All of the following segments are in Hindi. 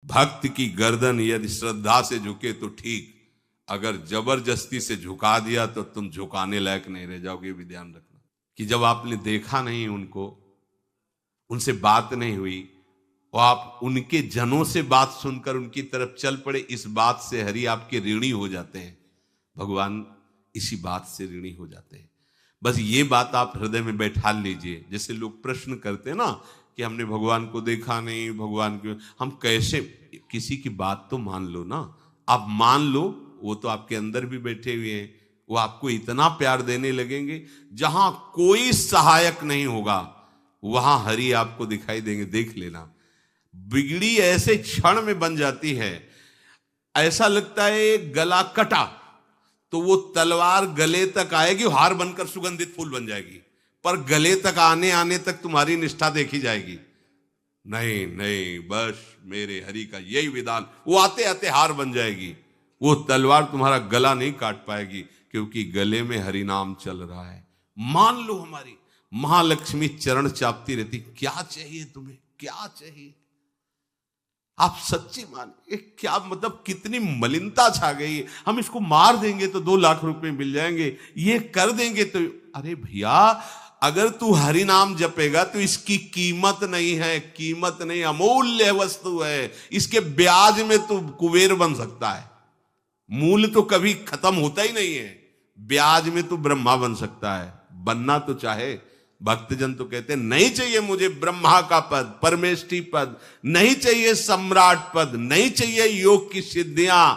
भक्त की गर्दन यदि श्रद्धा से झुके तो ठीक, अगर जबरदस्ती से झुका दिया तो तुम झुकाने लायक नहीं रह जाओगे। भी ध्यान रखना कि जब आपने देखा नहीं उनको, उनसे बात नहीं हुई, और आप उनके जनों से बात सुनकर उनकी तरफ चल पड़े, इस बात से हरि आपके ऋणी हो जाते हैं। भगवान इसी बात से ऋणी हो जाते हैं। बस ये बात आप हृदय में बैठा लीजिए। जैसे लोग प्रश्न करते हैं ना कि हमने भगवान को देखा नहीं, भगवान को हम कैसे, किसी की बात तो मान लो ना। आप मान लो, वो तो आपके अंदर भी बैठे हुए हैं, वो आपको इतना प्यार देने लगेंगे। जहां कोई सहायक नहीं होगा वहां हरि आपको दिखाई देंगे। देख लेना, बिगड़ी ऐसे क्षण में बन जाती है, ऐसा लगता है गला कटा तो वो तलवार गले तक आएगी, हार बनकर सुगंधित फूल बन जाएगी, पर गले तक आने आने तक तुम्हारी निष्ठा देखी जाएगी। नहीं नहीं, बस मेरे हरि का यही विधान, वो आते आते हार बन जाएगी। वो तलवार तुम्हारा गला नहीं काट पाएगी, क्योंकि गले में हरि नाम चल रहा है। मान लो हमारी महालक्ष्मी चरण चापती रहती, क्या चाहिए तुम्हें, क्या चाहिए। आप सच्ची माने, क्या मतलब कितनी मलिनता छा गई है। हम इसको मार देंगे तो 2 लाख रुपए मिल जाएंगे, ये कर देंगे तो। अरे भैया, अगर तू हरि नाम जपेगा तो इसकी कीमत नहीं है, कीमत नहीं, अमूल्य वस्तु है। इसके ब्याज में तू कुबेर बन सकता है। मूल तो कभी खत्म होता ही नहीं है, ब्याज में तू ब्रह्मा बन सकता है। बनना तो चाहे। भक्तजन तो कहते हैं नहीं चाहिए मुझे ब्रह्मा का पद, परमेष्ठी पद, नहीं चाहिए सम्राट पद, नहीं चाहिए योग की सिद्धियां,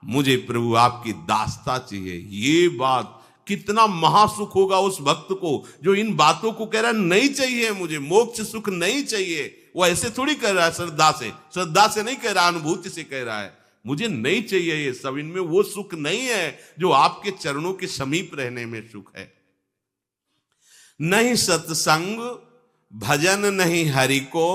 मुझे प्रभु आपकी दास्ता चाहिए। ये बात, कितना महासुख होगा उस भक्त को जो इन बातों को कह रहा है नहीं चाहिए मुझे, मोक्ष सुख नहीं चाहिए। वो ऐसे थोड़ी कह रहा है, श्रद्धा से नहीं कह रहा, अनुभूति से कह रहा है, मुझे नहीं चाहिए ये सब। इनमें वो सुख नहीं है जो आपके चरणों के समीप रहने में सुख है। नहीं सत्संग भजन नहीं हरि को,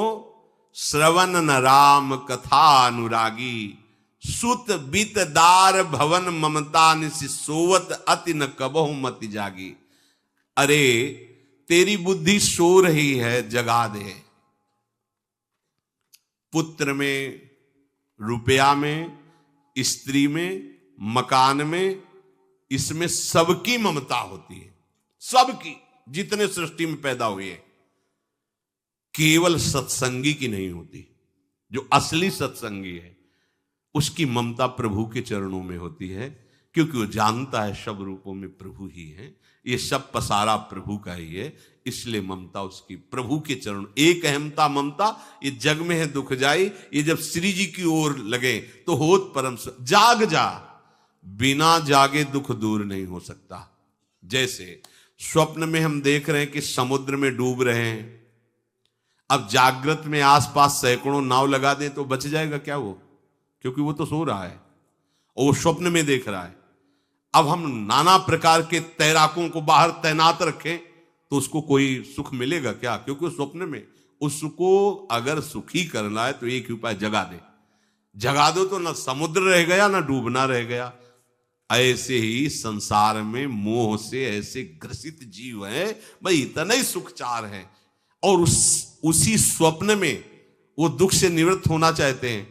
श्रवण न राम कथा अनुरागी, सुत बित दार भवन ममता निसि सोवत अति न कबहु मति जागी। अरे तेरी बुद्धि सो रही है, जगा दे। पुत्र में, रुपया में, स्त्री में, मकान में, इसमें सबकी ममता होती है, सबकी, जितने सृष्टि में पैदा हुए। केवल सत्संगी की नहीं होती। जो असली सत्संगी है उसकी ममता प्रभु के चरणों में होती है, क्योंकि वो जानता है सब रूपों में प्रभु ही है, ये सब पसारा प्रभु का ही है, इसलिए ममता उसकी प्रभु के चरण। एक अहमता ममता ये जग में है दुख जाई, ये जब श्री जी की ओर लगे तो होत परम। जाग जा, बिना जागे दुख दूर नहीं हो सकता। जैसे स्वप्न में हम देख रहे हैं कि समुद्र में डूब रहे हैं, अब जागृत में आसपास सैकड़ों नाव लगा दें तो बच जाएगा क्या वो, क्योंकि वो तो सो रहा है और वो स्वप्न में देख रहा है। अब हम नाना प्रकार के तैराकों को बाहर तैनात रखें तो उसको कोई सुख मिलेगा क्या, क्योंकि स्वप्न में। उसको अगर सुखी करना है तो एक ही उपाय, जगा दे। जगा दो तो ना समुद्र रह गया ना डूबना रह गया। ऐसे ही संसार में मोह से ऐसे ग्रसित जीव हैं, भाई इतना ही सुख चार है, और उसी स्वप्न में वो दुख से निवृत्त होना चाहते हैं।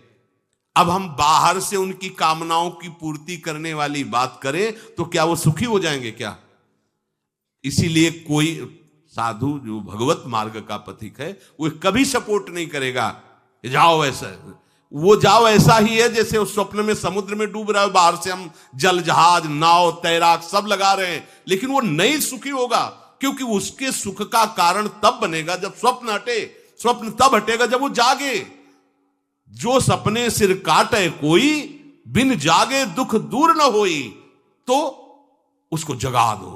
अब हम बाहर से उनकी कामनाओं की पूर्ति करने वाली बात करें तो क्या वो सुखी हो जाएंगे क्या। इसीलिए कोई साधु जो भगवत मार्ग का पथिक है वो कभी सपोर्ट नहीं करेगा जाओ ऐसा, वो जाओ ऐसा ही है जैसे उस स्वप्न में समुद्र में डूब रहा है, बाहर से हम जल जहाज नाव तैराक सब लगा रहे हैं, लेकिन वो नहीं सुखी होगा, क्योंकि उसके सुख का कारण तब बनेगा जब स्वप्न हटे। स्वप्न तब हटेगा जब वो जागे। जो सपने सिर काटे कोई, बिन जागे दुख दूर न होई, तो उसको जगा दो।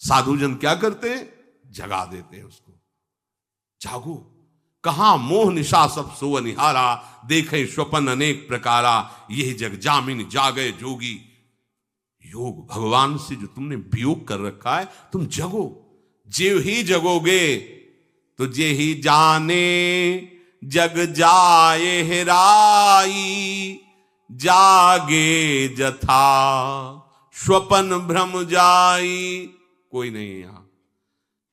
साधुजन क्या करते हैं, जगा देते हैं उसको। जागो, कहां मोह निशा सब सो निहारा, देखे स्वपन अनेक प्रकारा, यही जग जामिन जागे जोगी। योग भगवान से जो तुमने वियोग कर रखा है, तुम जगो। जे ही जगोगे तो जे ही जाने जग जाए हेराई, जागे जथा स्वपन भ्रम जाई। कोई नहीं यहां।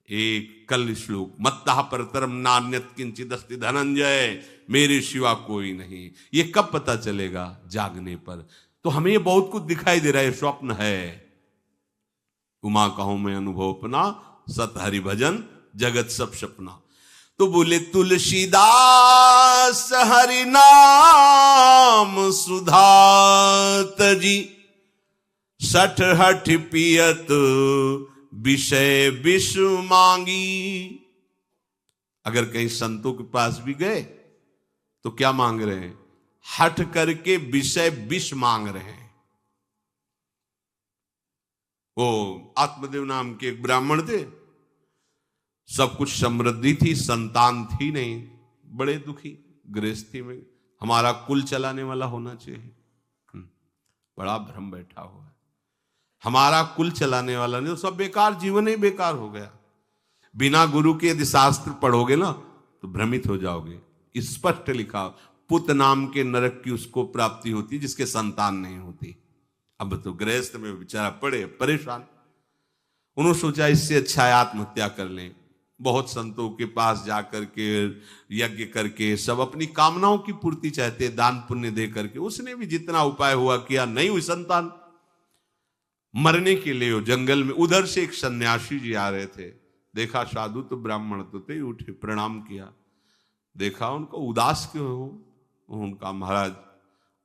एक कल श्लोक, मत्तः परतरम नान्यत किंचिदस्ति धनंजय, मेरे सिवा कोई नहीं। ये कब पता चलेगा? जागने पर। तो हमें ये बहुत कुछ दिखाई दे रहा है, स्वप्न है। उमा कहूं मैं अनुभव अपना, सत हरि भजन जगत सब सपना। तो बोले तुलसीदास हरि नाम सुधा तजी, सठ हठ पियत विषय विष मांगी। अगर कहीं संतों के पास भी गए तो क्या मांग रहे हैं? हठ करके विषय विष मांग रहे हैं। वो आत्मदेव नाम के एक ब्राह्मण थे, सब कुछ समृद्धि थी, संतान थी नहीं, बड़े दुखी गृहस्थी में। हमारा कुल चलाने वाला होना चाहिए। बड़ा भ्रम बैठा हुआ है, हमारा कुल चलाने वाला नहीं, तो सब बेकार, जीवन ही बेकार हो गया। बिना गुरु के यदि शास्त्र पढ़ोगे ना तो भ्रमित हो जाओगे। स्पष्ट लिखा, पुत नाम के नरक की उसको प्राप्ति होती जिसके संतान नहीं होती। अब तो गृहस्थ में बेचारा पड़े परेशान। उन्होंने सोचा इससे अच्छा है आत्महत्या कर लें। बहुत संतों के पास जाकर के यज्ञ करके सब अपनी कामनाओं की पूर्ति चाहते, दान पुण्य दे करके। उसने भी जितना उपाय हुआ किया, नहीं हुई संतान। मरने के लिए जंगल में उधर से एक सन्यासी जी आ रहे थे, देखा साधु तो ब्राह्मण तो थे, उठे प्रणाम किया, देखा उनको उदास क्यों हो? उनका महाराज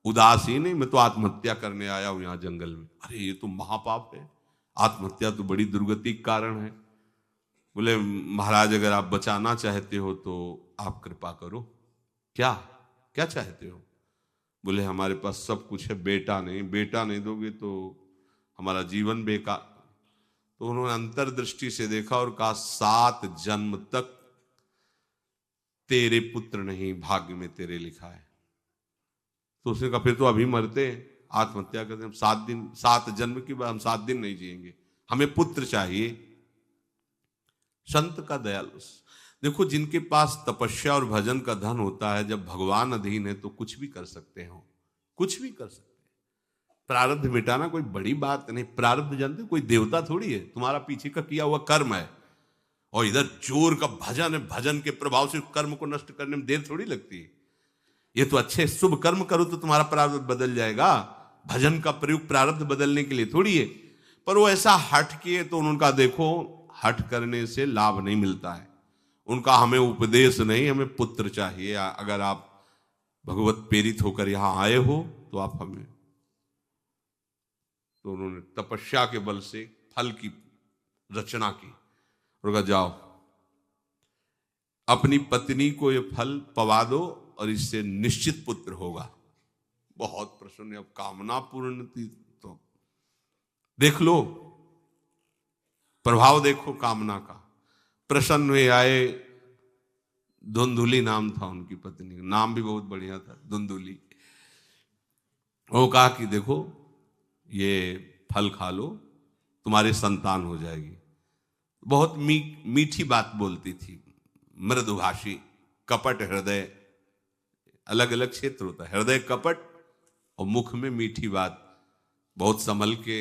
उदास ही नहीं, मैं तो आत्महत्या करने आया हूं यहां जंगल में। अरे ये तो महापाप है, आत्महत्या तो बड़ी दुर्गति का कारण है। बोले महाराज अगर आप बचाना चाहते हो तो आप कृपा करो। क्या क्या चाहते हो? बोले हमारे पास सब कुछ है, बेटा नहीं दोगे तो हमारा जीवन बेकार। तो उन्होंने अंतर्दृष्टि से देखा और कहा 7 जन्म तक तेरे पुत्र नहीं भाग्य में तेरे लिखा है। तो उसने कहा फिर तो अभी मरते हैं, आत्महत्या करते हैं। 7 जन्म की बात, हम 7 दिन नहीं जिएंगे, हमें पुत्र चाहिए। संत का दयालु। देखो जिनके पास तपस्या और भजन का धन होता है, जब भगवान अधीन है तो कुछ भी कर सकते हो, कुछ भी कर सकते हैं। प्रारब्ध मिटाना कोई बड़ी बात नहीं। प्रारब्ध जानते कोई देवता थोड़ी है, तुम्हारा पीछे का किया हुआ कर्म है। और इधर जोर का भजन है, भजन के प्रभाव से कर्म को नष्ट करने में देर थोड़ी लगती है। ये तो अच्छे शुभ कर्म करो तो तुम्हारा प्रारब्ध बदल जाएगा। भजन का प्रयोग प्रारब्ध बदलने के लिए थोड़ी है। पर वो ऐसा हट किए तो उनका देखो, हट करने से लाभ नहीं मिलता है। उनका हमें उपदेश नहीं, हमें पुत्र चाहिए। अगर आप भगवत प्रेरित होकर यहां आए हो तो आप हमें। तो उन्होंने तपस्या के बल से फल की रचना की और कहा जाओ अपनी पत्नी को ये फल पवा दो और इससे निश्चित पुत्र होगा। बहुत प्रसन्न, अब कामना पूर्ण थी तो देख लो, प्रभाव देखो कामना का। प्रसन्न हुए आए। धुंधुली नाम था उनकी पत्नी का, नाम भी बहुत बढ़िया था, धुंधुली। वो कहा कि देखो ये फल खा लो, तुम्हारी संतान हो जाएगी। बहुत मीठी बात बोलती थी, मृदुभाषी, कपट हृदय। अलग अलग क्षेत्र होता है, हृदय कपट और मुख में मीठी बात। बहुत संभल के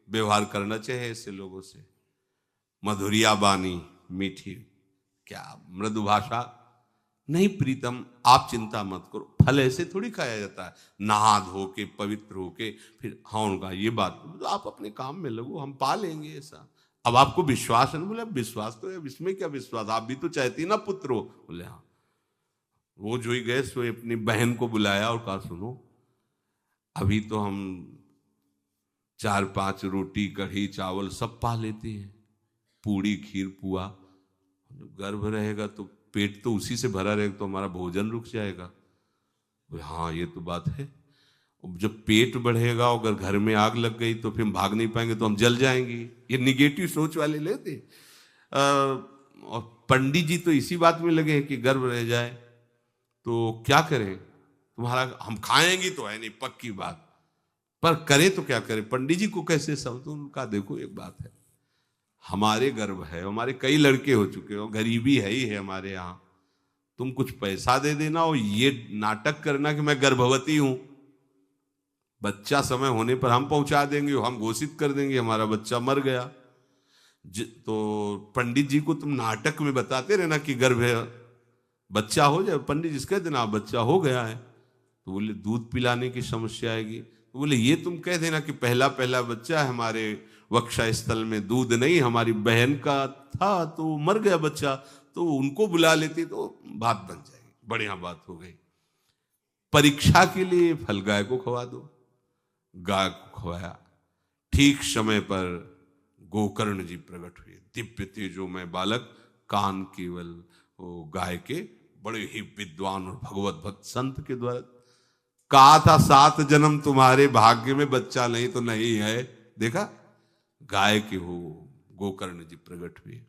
व्यवहार करना चाहिए ऐसे लोगों से। मधुरिया बानी मीठी, क्या मृदु भाषा। नहीं प्रीतम, आप चिंता मत करो, फल ऐसे थोड़ी खाया जाता है, नहा धो के पवित्र होके फिर। हाँ उनका ये बात, तो आप अपने काम में लगो, हम पा लेंगे ऐसा। अब आपको विश्वास है? बोले विश्वास तो है, इसमें क्या विश्वास, आप भी तो चाहती ना पुत्र हो। बोले हाँ। वो जो ही गए सो अपनी बहन को बुलाया और कहा सुनो, अभी तो हम 4-5 रोटी कढ़ी चावल सब पा लेते हैं, पूड़ी खीर पुआ। गर्भ रहेगा तो पेट तो उसी से भरा रहेगा, तो हमारा भोजन रुक जाएगा। बोले हाँ ये तो बात है। जब पेट बढ़ेगा, अगर घर में आग लग गई तो फिर हम भाग नहीं पाएंगे, तो हम जल जाएंगे। ये निगेटिव सोच वाले लेते। और पंडित जी तो इसी बात में लगे हैं कि गर्भ रह जाए तो क्या करें, तुम्हारा हम खाएंगे तो है नहीं पक्की बात, पर करें तो क्या करें। पंडित जी को कैसे समझ? उनका देखो एक बात है, हमारे गर्भ है, हमारे कई लड़के हो चुके हो, गरीबी है ही है हमारे यहाँ, तुम कुछ पैसा दे देना और ये नाटक करना कि मैं गर्भवती हूं। बच्चा समय होने पर हम पहुंचा देंगे, हम घोषित कर देंगे हमारा बच्चा मर गया। तो पंडित जी को तुम नाटक में बताते रहना कि गर्भ है, बच्चा हो जाए, पंडित जी कह देना बच्चा हो गया है। तो बोले दूध पिलाने की समस्या आएगी। तो बोले ये तुम कह देना कि पहला पहला बच्चा है, हमारे वक्षा स्थल में दूध नहीं, हमारी बहन का था तो मर गया बच्चा, तो उनको बुला लेती तो बात बन जाएगी, बढ़िया बात हो गई। परीक्षा के लिए फल गाय को खवा दो। गाय को खवाया, ठीक समय पर गोकर्ण जी प्रकट हुए, दिव्य तेजोमय बालक, कान केवल वो गाय के, बड़े ही विद्वान और भगवत भक्त संत के द्वारा। कहा था 7 जन्म तुम्हारे भाग्य में, बच्चा नहीं तो नहीं है, देखा गाय के हो गोकर्ण जी प्रकट हुए।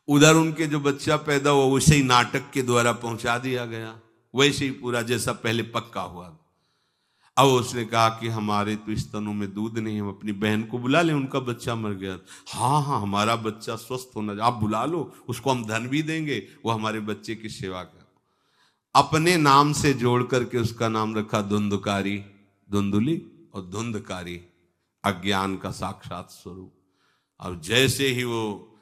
उधर उनके जो बच्चा पैदा हुआ वैसे ही नाटक के द्वारा पहुंचा दिया गया, वैसे ही पूरा जैसा पहले पक्का हुआ। अब उसने कहा कि हमारे तो स्तनों में दूध नहीं, हम अपनी बहन को बुला लें, उनका बच्चा मर गया। हाँ हाँ, हमारा बच्चा स्वस्थ होना, आप बुला लो, उसको हम धन भी देंगे, वो हमारे बच्चे की सेवा कर। अपने नाम से जोड़ करके उसका नाम रखा धुंधकारी, धुंधुली और धुंधकारी, अज्ञान का साक्षात स्वरूप। और जैसे ही वो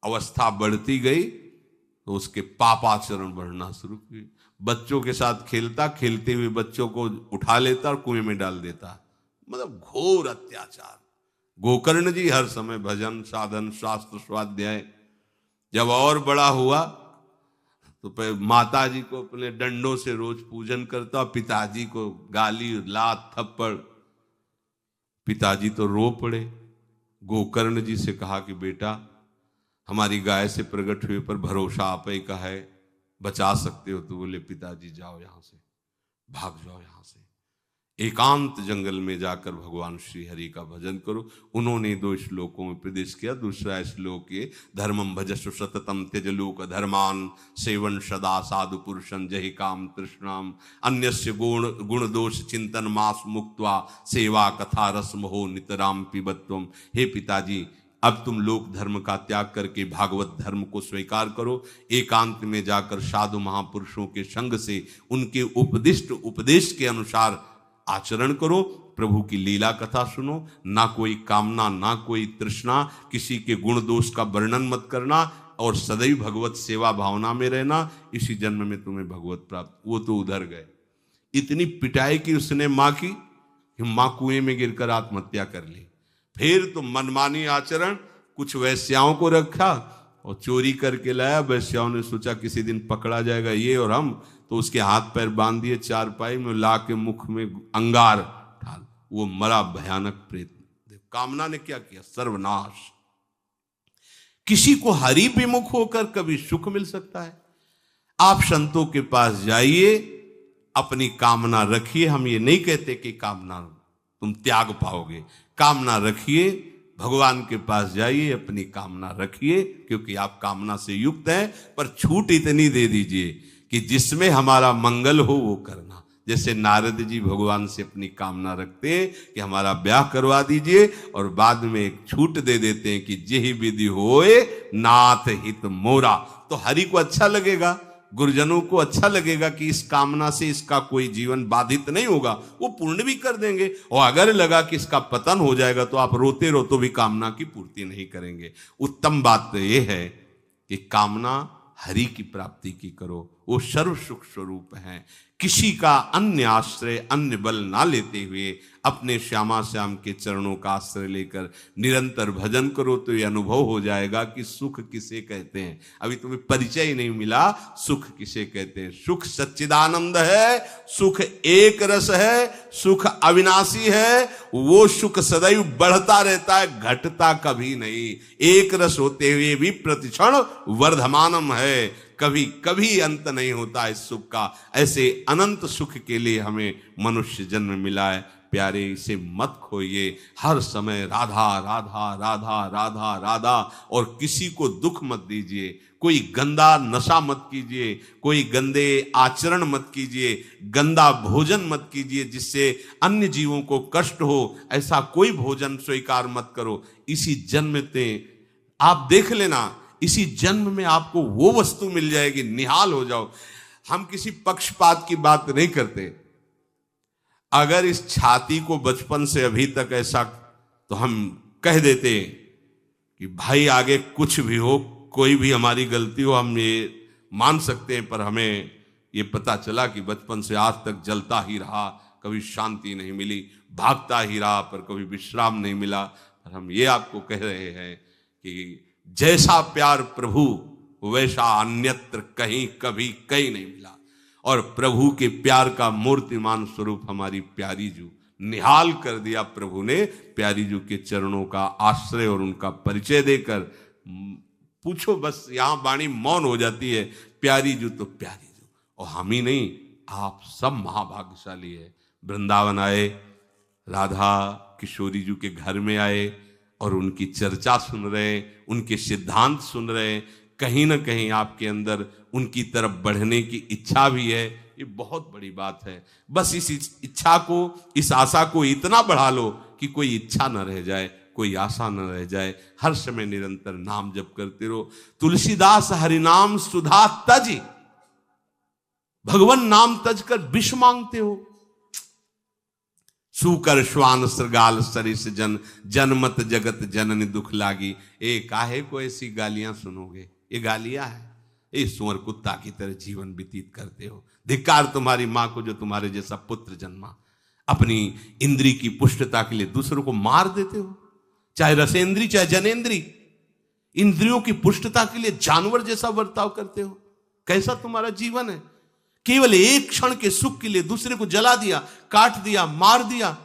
अवस्था बढ़ती गई तो उसके पापाचरण बढ़ना शुरू हुई। बच्चों के साथ खेलता, खेलते हुए बच्चों को उठा लेता और कुएं में डाल देता, मतलब घोर अत्याचार। गोकर्ण जी हर समय भजन साधन शास्त्र स्वाध्याय। जब और बड़ा हुआ तो माता जी को अपने डंडों से रोज पूजन करता, पिताजी को गाली लात थप्पड़। पिताजी तो रो पड़े। गोकर्ण जी से कहा कि बेटा हमारी गाय से प्रकट हुए पर भरोसा आप ही का है, बचा सकते हो। तो बोले पिताजी जाओ यहां से, भाग जाओ यहां से, एकांत जंगल में जाकर भगवान श्री हरि का भजन करो। उन्होंने 2 श्लोकों में उपदेश किया। दूसरा श्लोक ये, धर्मम भजस्व सततम त्यज लोक धर्मान, सेवन सदा साधु पुरुषं जहि काम तृष्णाम, अन्यस्य गुण दोष चिंतन मास मुक्त्वा, सेवा कथा रस मोहो नितराम पिबत्वम। हे पिताजी, अब तुम लोक धर्म का त्याग करके भागवत धर्म को स्वीकार करो, एकांत में जाकर साधु महापुरुषों के संग से उनके उपदिष्ट उपदेश के अनुसार आचरण करो, प्रभु की लीला कथा सुनो, ना कोई कामना ना कोई तृष्णा, किसी के गुण दोष का वर्णन मत करना और सदैव भगवत सेवा भावना में रहना, इसी जन्म में तुम्हें भगवत प्राप्त। वो तो उधर गए, इतनी पिटाई की उसने मां की कि मां कुएं में गिरकर आत्महत्या कर ली। फिर तो मनमानी आचरण, कुछ वैश्याओं को रखा और चोरी करके लाया। वैश्याओं ने सोचा किसी दिन पकड़ा जाएगा ये और हम, तो उसके हाथ पैर बांध दिए चारपाई में, ला के मुख में अंगार डाल, वो मरा भयानक प्रेत। कामना ने क्या किया, सर्वनाश। किसी को हरि विमुख होकर कभी सुख मिल सकता है? आप संतों के पास जाइए, अपनी कामना रखिए। हम ये नहीं कहते कि कामना तुम त्याग पाओगे, कामना रखिए, भगवान के पास जाइए, अपनी कामना रखिए, क्योंकि आप कामना से युक्त हैं। पर छूट इतनी दे दीजिए कि जिसमें हमारा मंगल हो वो करना। जैसे नारद जी भगवान से अपनी कामना रखते हैं कि हमारा ब्याह करवा दीजिए, और बाद में एक छूट दे देते हैं कि जेहि विधि होए नाथ हित मोरा। तो हरि को अच्छा लगेगा, गुरुजनों को अच्छा लगेगा कि इस कामना से इसका कोई जीवन बाधित नहीं होगा, वो पूर्ण भी कर देंगे। और अगर लगा कि इसका पतन हो जाएगा तो आप रोते रोते भी कामना की पूर्ति नहीं करेंगे। उत्तम बात तो ये है कि कामना हरि की प्राप्ति की करो, वो सर्व सुख स्वरूप है। किसी का अन्य आश्रय अन्य बल ना लेते हुए अपने श्यामा श्याम के चरणों का आश्रय लेकर निरंतर भजन करो तो ये अनुभव हो जाएगा कि सुख किसे कहते हैं। अभी तुम्हें परिचय ही नहीं मिला, सुख किसे कहते हैं। सुख सच्चिदानंद है, सुख एक रस है, सुख अविनाशी है। वो सुख सदैव बढ़ता रहता है, घटता कभी नहीं। एक रस होते हुए भी प्रतिक्षण वर्धमानम है, कभी कभी अंत नहीं होता इस सुख का। ऐसे अनंत सुख के लिए हमें मनुष्य जन्म मिला है। प्यारे, इसे मत खोइए, हर समय राधा राधा राधा राधा राधा, और किसी को दुख मत दीजिए। कोई गंदा नशा मत कीजिए, कोई गंदे आचरण मत कीजिए, गंदा भोजन मत कीजिए जिससे अन्य जीवों को कष्ट हो। ऐसा कोई भोजन स्वीकार मत करो। इसी जन्म में आप देख लेना, इसी जन्म में आपको वो वस्तु मिल जाएगी, निहाल हो जाओ। हम किसी पक्षपात की बात नहीं करते। अगर इस छाती को बचपन से अभी तक ऐसा, तो हम कह देते कि भाई आगे कुछ भी हो, कोई भी हमारी गलती हो, हम ये मान सकते हैं, पर हमें ये पता चला कि बचपन से आज तक जलता ही रहा, कभी शांति नहीं मिली, भागता ही रहा पर कभी विश्राम नहीं मिला। पर हम ये आपको कह रहे हैं कि जैसा प्यार प्रभु वैसा अन्यत्र कहीं कभी कहीं नहीं मिला। और प्रभु के प्यार का मूर्तिमान स्वरूप हमारी प्यारी जू निहाल कर दिया प्रभु ने, प्यारी जू के चरणों का आश्रय और उनका परिचय देकर। पूछो बस, यहां वाणी मौन हो जाती है, प्यारी जू तो प्यारी जू। और हम ही नहीं, आप सब महाभाग्यशाली है। वृंदावन आए, राधा किशोरी जू के घर में आए और उनकी चर्चा सुन रहे, उनके सिद्धांत सुन रहे, कहीं ना कहीं आपके अंदर उनकी तरफ बढ़ने की इच्छा भी है। ये बहुत बड़ी बात है। बस इस इच्छा को, इस आशा को इतना बढ़ा लो कि कोई इच्छा न रह जाए, कोई आशा न रह जाए। हर समय निरंतर नाम जप करते रहो। तुलसीदास हरिनाम सुधा तज, भगवान नाम तज कर विष मांगते हो। सूकर श्वान श्रृगाल सरिस जन, जनमत जगत जननी दुख लागी। ए काहे को ऐसी गालियां सुनोगे, ये गालियां है। ये सुअर कुत्ता की तरह जीवन व्यतीत करते हो। धिक्कार तुम्हारी मां को जो तुम्हारे जैसा पुत्र जन्मा। अपनी इंद्री की पुष्टता के लिए दूसरों को मार देते हो, चाहे रसेंद्री चाहे जनेन्द्री। इंद्रियों की पुष्टता के लिए जानवर जैसा बर्ताव करते हो। कैसा तुम्हारा जीवन है। केवल एक क्षण के सुख के लिए दूसरे को जला दिया, काट दिया, मार दिया।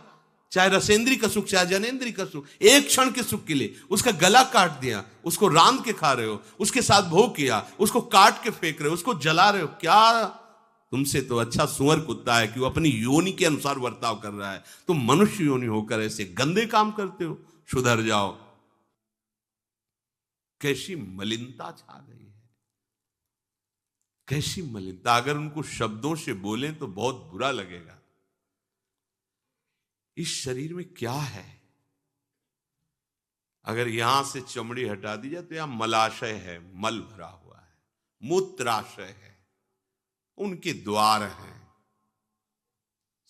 चाहे रसेंद्री का सुख चाहे जनेन्द्री का सुख, एक क्षण के सुख के लिए उसका गला काट दिया, उसको रांध के खा रहे हो, उसके साथ भोग किया, उसको काट के फेंक रहे हो, उसको जला रहे हो। क्या तुमसे तो अच्छा सुअर कुत्ता है कि वो अपनी योनि के अनुसार बर्ताव कर रहा है। तुम मनुष्य योनि होकर ऐसे गंदे काम करते हो। सुधर जाओ। कैसी मलिनता छा गई है, कैसी मलिनता। अगर उनको शब्दों से बोलें तो बहुत बुरा लगेगा। इस शरीर में क्या है। अगर यहां से चमड़ी हटा दी जाए तो यहां मलाशय है, मल भरा हुआ है, मूत्राशय है, उनके द्वार हैं।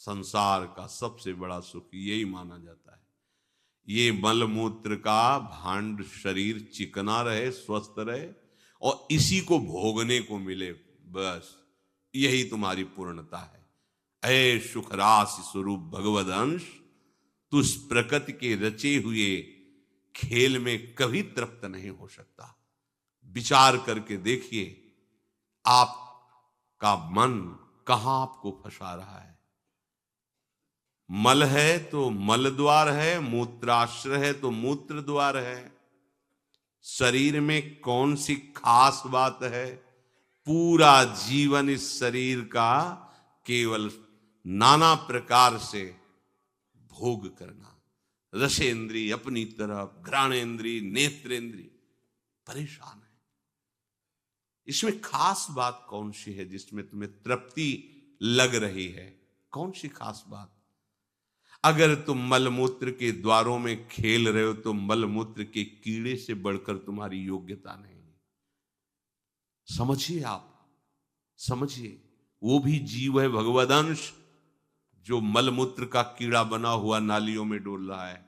संसार का सबसे बड़ा सुख यही माना जाता है। ये मल मूत्र का भांड शरीर चिकना रहे, स्वस्थ रहे और इसी को भोगने को मिले, बस यही तुम्हारी पूर्णता है। ऐ सुखरास स्वरूप भगवद अंश, तू इस प्रकृति के रचे हुए खेल में कभी तृप्त नहीं हो सकता। विचार करके देखिए, आपका मन कहां आपको फंसा रहा है। मल है तो मल द्वार है, मूत्राश्रय है तो मूत्र द्वार है। शरीर में कौन सी खास बात है। पूरा जीवन इस शरीर का केवल नाना प्रकार से भोग करना। रसेंद्री अपनी तरफ, घ्राणेन्द्री, नेत्रेंद्री परेशान है। इसमें खास बात कौन सी है जिसमें तुम्हें तृप्ति लग रही है। कौन सी खास बात। अगर तुम मलमूत्र के द्वारों में खेल रहे हो तो मलमूत्र के कीड़े से बढ़कर तुम्हारी योग्यता नहीं। समझिए, आप समझिए, वो भी जीव है, भगवदंश, जो मलमूत्र का कीड़ा बना हुआ नालियों में डोल रहा है।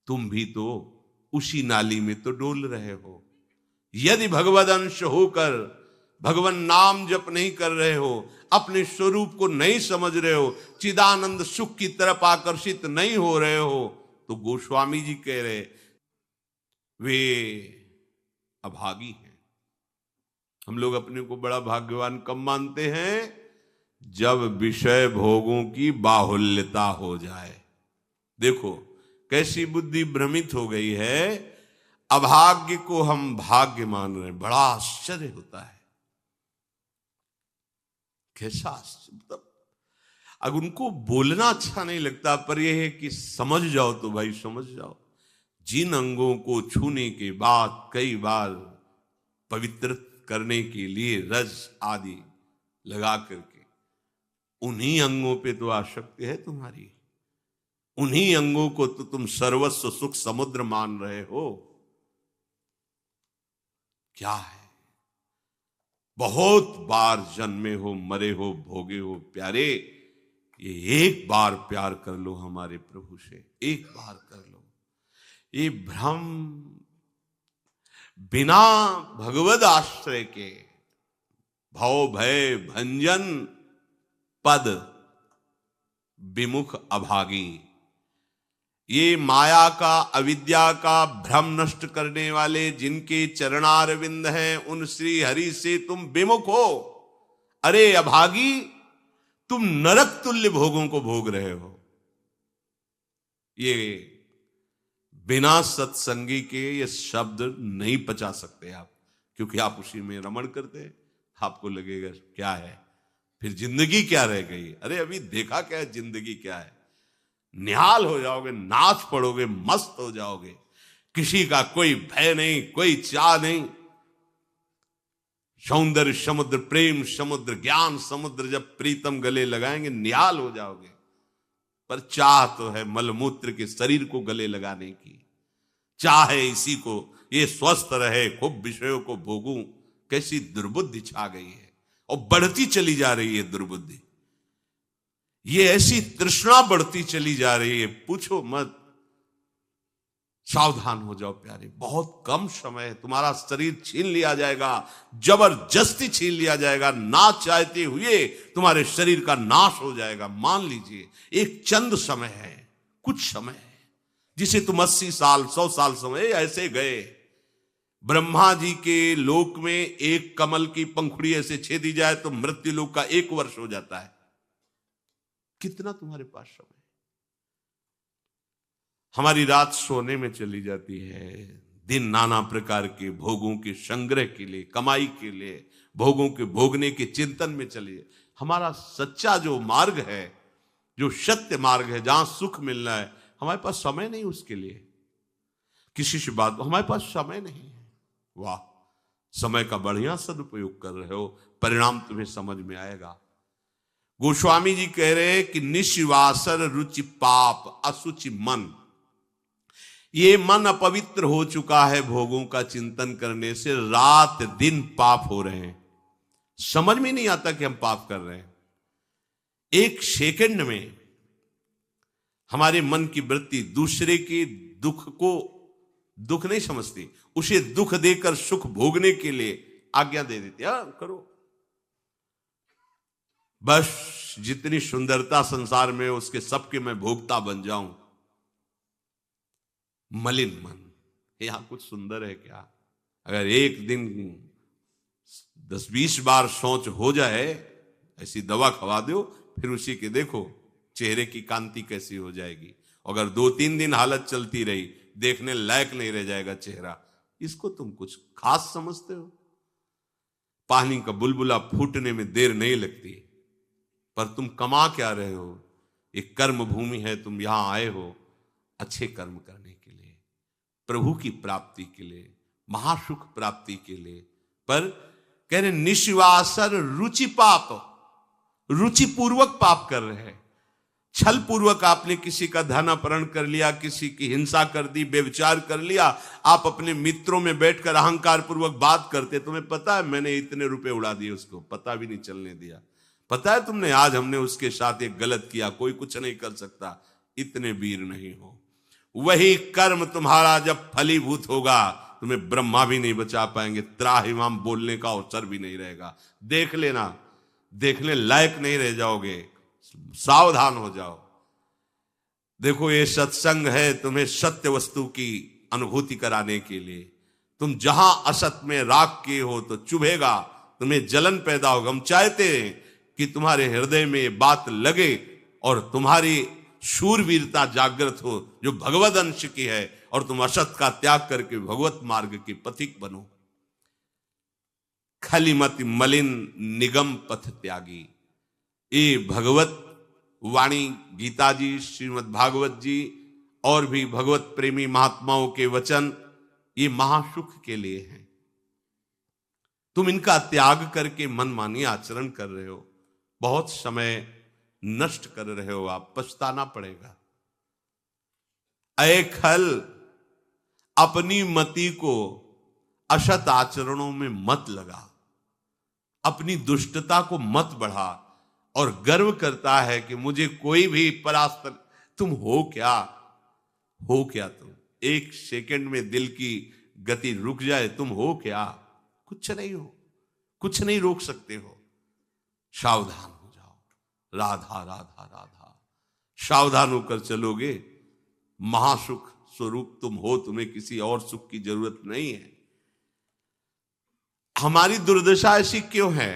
तुम भी तो उसी नाली में तो डोल रहे हो। यदि भगवदंश होकर भगवान नाम जप नहीं कर रहे हो, अपने स्वरूप को नहीं समझ रहे हो, चिदानंद सुख की तरफ आकर्षित नहीं हो रहे हो, तो गोस्वामी जी कह रहे वे अभागी हैं। हम लोग अपने को बड़ा भाग्यवान कब मानते हैं, जब विषय भोगों की बाहुल्यता हो जाए। देखो कैसी बुद्धि भ्रमित हो गई है। अभाग्य को हम भाग्य मान रहे हैं। बड़ा आश्चर्य होता है। कैसा मतलब, अगर उनको बोलना अच्छा नहीं लगता, पर यह है कि समझ जाओ तो भाई समझ जाओ। जिन अंगों को छूने के बाद कई बार पवित्र करने के लिए रस आदि लगा करके, उन्हीं अंगों पे तो आसक्ति है तुम्हारी। उन्हीं अंगों को तो तुम सर्वस्व सुख समुद्र मान रहे हो। क्या है। बहुत बार जन्मे हो, मरे हो, भोगे हो प्यारे, ये एक बार प्यार कर लो हमारे प्रभु से, एक बार कर लो। ये भ्रम बिना भगवद आश्रय के भव भय भंजन पद विमुख अभागी। ये माया का, अविद्या का भ्रम नष्ट करने वाले जिनके चरणारविंद हैं, उन श्री हरि से तुम विमुख हो। अरे अभागी, तुम नरक तुल्य भोगों को भोग रहे हो। ये बिना सत्संगी के ये शब्द नहीं पचा सकते आप, क्योंकि आप उसी में रमण करते हैं। आपको लगेगा क्या है, फिर जिंदगी क्या रह गई। अरे अभी देखा क्या है, जिंदगी क्या है। निहाल हो जाओगे, नाच पड़ोगे, मस्त हो जाओगे। किसी का कोई भय नहीं, कोई चाह नहीं। सौंदर्य समुद्र, प्रेम समुद्र, ज्ञान समुद्र जब प्रीतम गले लगाएंगे, निहाल हो जाओगे। पर चाह तो है मलमूत्र के शरीर को गले लगाने की। चाह है इसी को, ये स्वस्थ रहे, खूब विषयों को भोगूं। कैसी दुर्बुद्धि छा गई है, और बढ़ती चली जा रही है दुर्बुद्धि। ये ऐसी तृष्णा बढ़ती चली जा रही है, पूछो मत। सावधान हो जाओ प्यारे, बहुत कम समय है, तुम्हारा शरीर छीन लिया जाएगा, जबरदस्ती छीन लिया जाएगा। ना चाहते हुए तुम्हारे शरीर का नाश हो जाएगा। मान लीजिए एक चंद समय है, कुछ समय है, जिसे तुम 80 साल 100 साल समय ऐसे गए। ब्रह्मा जी के लोक में एक कमल की पंखुड़ी ऐसे छेदी जाए तो मृत्यु लोक का 1 वर्ष हो जाता है। कितना तुम्हारे पास समय। हमारी रात सोने में चली जाती है, दिन नाना प्रकार के भोगों के संग्रह के लिए, कमाई के लिए, भोगों के भोगने के चिंतन में चलिए। हमारा सच्चा जो मार्ग है, जो सत्य मार्ग है, जहां सुख मिलना है, हमारे पास समय नहीं उसके लिए। किसी से बात, हमारे पास समय नहीं है। वाह, समय का बढ़िया सदुपयोग कर रहे हो, परिणाम तुम्हें समझ में आएगा। गोस्वामी जी कह रहे हैं कि निशिवासर रुचि पाप असुचि मन। ये मन अपवित्र हो चुका है भोगों का चिंतन करने से। रात दिन पाप हो रहे हैं, समझ में नहीं आता कि हम पाप कर रहे हैं। एक सेकंड में हमारे मन की वृत्ति दूसरे के दुख को दुख नहीं समझती, उसे दुख देकर सुख भोगने के लिए आज्ञा दे देती है। करो, बस जितनी सुंदरता संसार में, उसके सबके मैं भोगता बन जाऊं। मलिन मन, यहां कुछ सुंदर है क्या? अगर एक दिन 10-20 बार सोच हो जाए, ऐसी दवा खवा दो, फिर उसी के देखो चेहरे की कांति कैसी हो जाएगी। अगर 2-3 दिन हालत चलती रही, देखने लायक नहीं रह जाएगा चेहरा। इसको तुम कुछ खास समझते हो? पानी का बुलबुला फूटने में देर नहीं लगती, पर तुम कमा क्या रहे हो? एक कर्म भूमि है, तुम यहां आए हो अच्छे कर्म करने के लिए, प्रभु की प्राप्ति के लिए, महासुख प्राप्ति के लिए। पर कह रहे निशिवासर रुचि पाप, रुचि पूर्वक पाप कर रहे हैं। छल पूर्वक आपने किसी का धन अपहरण कर लिया, किसी की हिंसा कर दी, व्यभिचार कर लिया। आप अपने मित्रों में बैठकर अहंकार पूर्वक बात करते, तुम्हें पता है मैंने इतने रुपए उड़ा दिए, उसको पता भी नहीं चलने दिया। पता है तुमने आज हमने उसके साथ एक गलत किया, कोई कुछ नहीं कर सकता। इतने वीर नहीं हो। वही कर्म तुम्हारा जब फलीभूत होगा, तुम्हें ब्रह्मा भी नहीं बचा पाएंगे, त्राहिमाम बोलने का अवसर भी नहीं रहेगा। देख लेना, देखने लायक नहीं रह जाओगे। सावधान हो जाओ। देखो ये सत्संग है तुम्हें सत्य वस्तु की अनुभूति कराने के लिए। तुम जहां असत में राख किए हो तो चुभेगा, तुम्हें जलन पैदा होगा। हम चाहते हैं कि तुम्हारे हृदय में ये बात लगे और तुम्हारी शूरवीरता जागृत हो, जो भगवद अंश की है, और तुम असत का त्याग करके भगवत मार्ग के पथिक बनो। खलिमति मलिन निगम पथ त्यागी। ये भगवत वाणी, गीता जी, श्रीमद् भागवत जी और भी भगवत प्रेमी महात्माओं के वचन, ये महासुख के लिए हैं। तुम इनका त्याग करके मनमानी आचरण कर रहे हो, बहुत समय नष्ट कर रहे हो, आप पछताना पड़ेगा। ऐ खल, अपनी मति को असत आचरणों में मत लगा, अपनी दुष्टता को मत बढ़ा और गर्व करता है कि मुझे कोई भी परास्त। तुम हो क्या? हो क्या तुम? एक सेकंड में दिल की गति रुक जाए, तुम हो क्या? कुछ नहीं हो। कुछ नहीं रोक सकते हो। सावधान हो जाओ। राधा राधा राधा, सावधान होकर चलोगे, महासुख स्वरूप तुम हो, तुम्हें किसी और सुख की जरूरत नहीं है। हमारी दुर्दशा ऐसी क्यों है?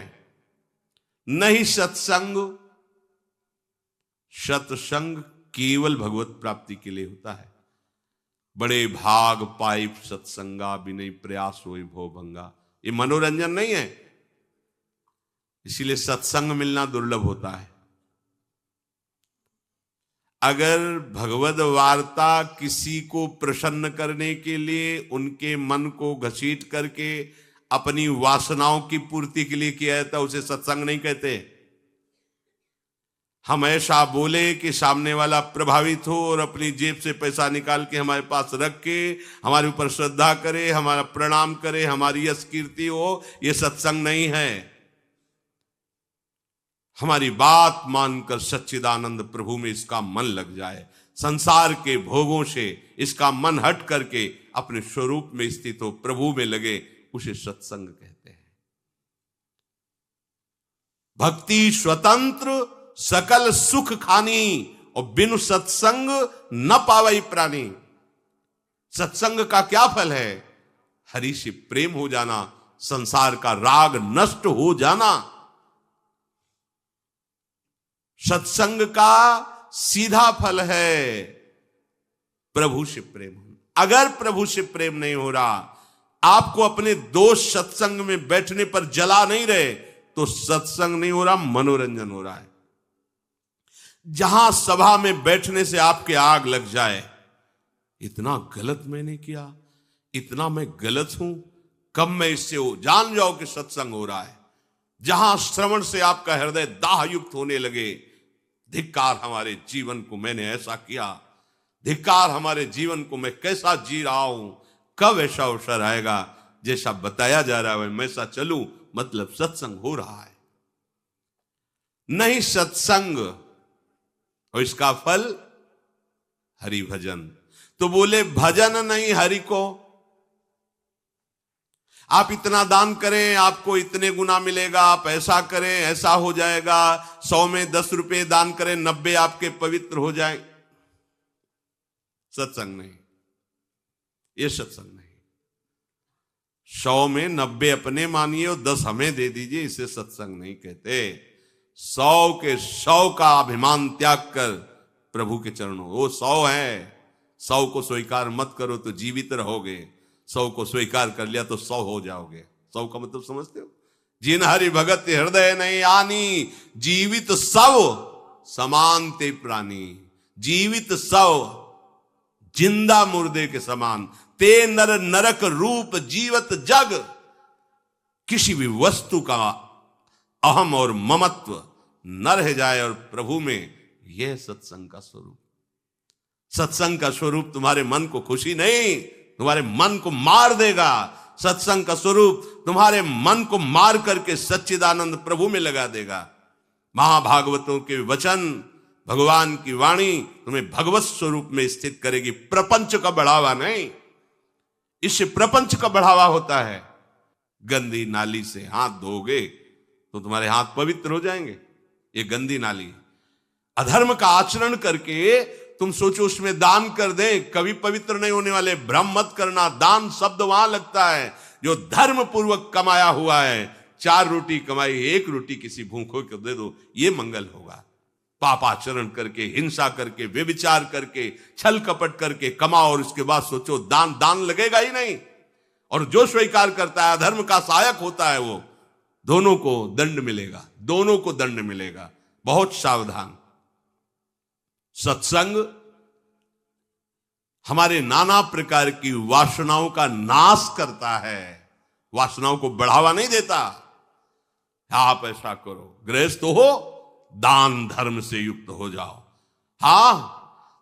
नहीं सत्संग, सत्संग केवल भगवत प्राप्ति के लिए होता है। बड़े भाग पाइप सत्संगा, बिनय प्रयास होए भो भंगा, ये मनोरंजन नहीं है। इसीलिए सत्संग मिलना दुर्लभ होता है। अगर भगवद वार्ता किसी को प्रसन्न करने के लिए, उनके मन को घसीट करके अपनी वासनाओं की पूर्ति के लिए किया जाता, उसे सत्संग नहीं कहते। हम ऐसा बोले कि सामने वाला प्रभावित हो और अपनी जेब से पैसा निकाल के हमारे पास रख के हमारे ऊपर श्रद्धा करे, हमारा प्रणाम करे, हमारी यश कीर्ति हो, यह सत्संग नहीं है। हमारी बात मानकर सच्चिदानंद प्रभु में इसका मन लग जाए, संसार के भोगों से इसका मन हट करके अपने स्वरूप में स्थित हो, प्रभु में लगे, उसे सत्संग कहते हैं। भक्ति स्वतंत्र सकल सुख खानी, और बिनु सत्संग न पावई प्राणी। सत्संग का क्या फल है? हरि से प्रेम हो जाना, संसार का राग नष्ट हो जाना। सत्संग का सीधा फल है प्रभु से प्रेम होना। अगर प्रभु से प्रेम नहीं हो रहा, आपको अपने दोस्त सत्संग में बैठने पर जला नहीं रहे, तो सत्संग नहीं हो रहा, मनोरंजन हो रहा है। जहां सभा में बैठने से आपके आग लग जाए, इतना गलत मैंने किया, इतना मैं गलत हूं, कब मैं इससे हो, जान जाओ कि सत्संग हो रहा है। जहां श्रवण से आपका हृदय दाह युक्त होने लगे, धिक्कार हमारे जीवन को, मैंने ऐसा किया, धिक्कार हमारे जीवन को, मैं कैसा जी रहा हूं, कब ऐसा अवसर आएगा जैसा बताया जा रहा है मैं ऐसा चलूं, मतलब सत्संग हो रहा है। नहीं सत्संग, और इसका फल हरि भजन। तो बोले भजन नहीं हरि को। आप इतना दान करें आपको इतने गुना मिलेगा, आप ऐसा करें ऐसा हो जाएगा, 100 में 10 रुपए दान करें 90 आपके पवित्र हो जाए। सत्संग नहीं, ये सत्संग नहीं। 100 में 90 अपने मानिए और 10 हमें दे दीजिए, इसे सत्संग नहीं कहते। 100 के 100 का अभिमान त्याग कर प्रभु के चरणों, वो 100 है, 100 को स्वीकार मत करो तो जीवित रहोगे, 100 को स्वीकार कर लिया तो 100 हो जाओगे। 100 का मतलब समझते हो? जिन हरि भगत हृदय नहीं आनी, जीवित सब समान ते प्राणी। जीवित सब जिंदा मुर्दे के समान, ते नर नरक रूप जीवत जग। किसी भी वस्तु का अहम और ममत्व न रह जाए, और प्रभु में यह सत्संग का स्वरूप। सत्संग का स्वरूप तुम्हारे मन को खुशी नहीं, तुम्हारे मन को मार देगा। सत्संग का स्वरूप तुम्हारे मन को मार करके सच्चिदानंद प्रभु में लगा देगा। महाभागवतों के वचन, भगवान की वाणी तुम्हें भगवत स्वरूप में स्थित करेगी, प्रपंच का बढ़ावा नहीं। इससे प्रपंच का बढ़ावा होता है। गंदी नाली से हाथ धोगे तो तुम्हारे हाथ पवित्र हो जाएंगे, ये गंदी नाली। अधर्म का आचरण करके तुम सोचो उसमें दान कर दे, कभी पवित्र नहीं होने वाले। भ्रम मत करना, दान शब्द वहां लगता है जो धर्म पूर्वक कमाया हुआ है। 4 रोटी कमाई, 1 रोटी किसी भूखों को दे दो, ये मंगल होगा। पापाचरण करके, हिंसा करके, व्यभिचार करके, छल कपट करके कमाओ और उसके बाद सोचो दान लगेगा ही नहीं। और जो स्वीकार करता है, अधर्म का सहायक होता है, वो दोनों को दंड मिलेगा, दोनों को दंड मिलेगा। बहुत सावधान। सत्संग हमारे नाना प्रकार की वासनाओं का नाश करता है, वासनाओं को बढ़ावा नहीं देता। आप ऐसा करो, गृहस्थ हो, दान धर्म से युक्त हो जाओ। हां,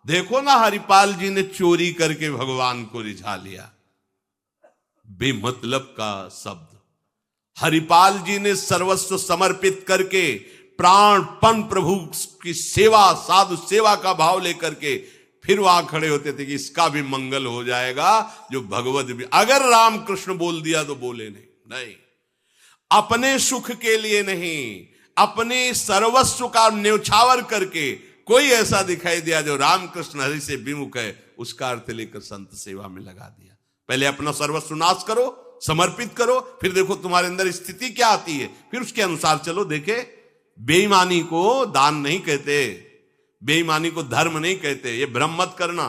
देखो ना हरिपाल जी ने चोरी करके भगवान को रिझा लिया, बेमतलब का शब्द। हरिपाल जी ने सर्वस्व समर्पित करके प्राणपण प्रभु की सेवा, साधु सेवा का भाव लेकर के फिर वहां खड़े होते थे कि इसका भी मंगल हो जाएगा, जो भगवत भी। अगर रामकृष्ण बोल दिया तो बोले नहीं। अपने सुख के लिए नहीं, अपने सर्वस्व का न्यौछावर करके कोई ऐसा दिखाई दिया जो रामकृष्ण हरि से विमुख है, उसका अर्थ लेकर संत सेवा में लगा दिया। पहले अपना सर्वस्व नाश करो, समर्पित करो, फिर देखो तुम्हारे अंदर स्थिति क्या आती है, फिर उसके अनुसार चलो। देखे, बेईमानी को दान नहीं कहते, बेईमानी को धर्म नहीं कहते, ये भ्रम मत करना।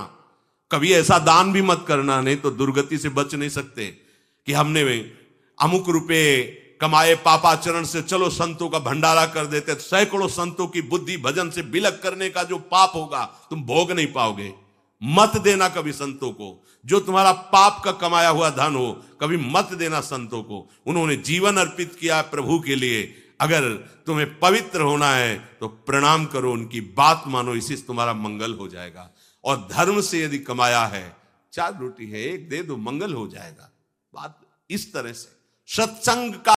कभी ऐसा दान भी मत करना, नहीं तो दुर्गति से बच नहीं सकते कि हमने अमुक रुपए कमाए पापाचरण से, चलो संतों का भंडारा कर देते। सैकड़ों संतों की बुद्धि भजन से बिलक करने का जो पाप होगा तुम भोग नहीं पाओगे। मत देना कभी संतों को, जो तुम्हारा पाप का कमाया हुआ धन हो, कभी मत देना संतों को। उन्होंने जीवन अर्पित किया प्रभु के लिए। अगर तुम्हें पवित्र होना है तो प्रणाम करो, उनकी बात मानो, इसी से तुम्हारा मंगल हो जाएगा। और धर्म से यदि कमाया है, 4 रोटी है, 1 दे दो, मंगल हो जाएगा। बात इस तरह से सत्संग का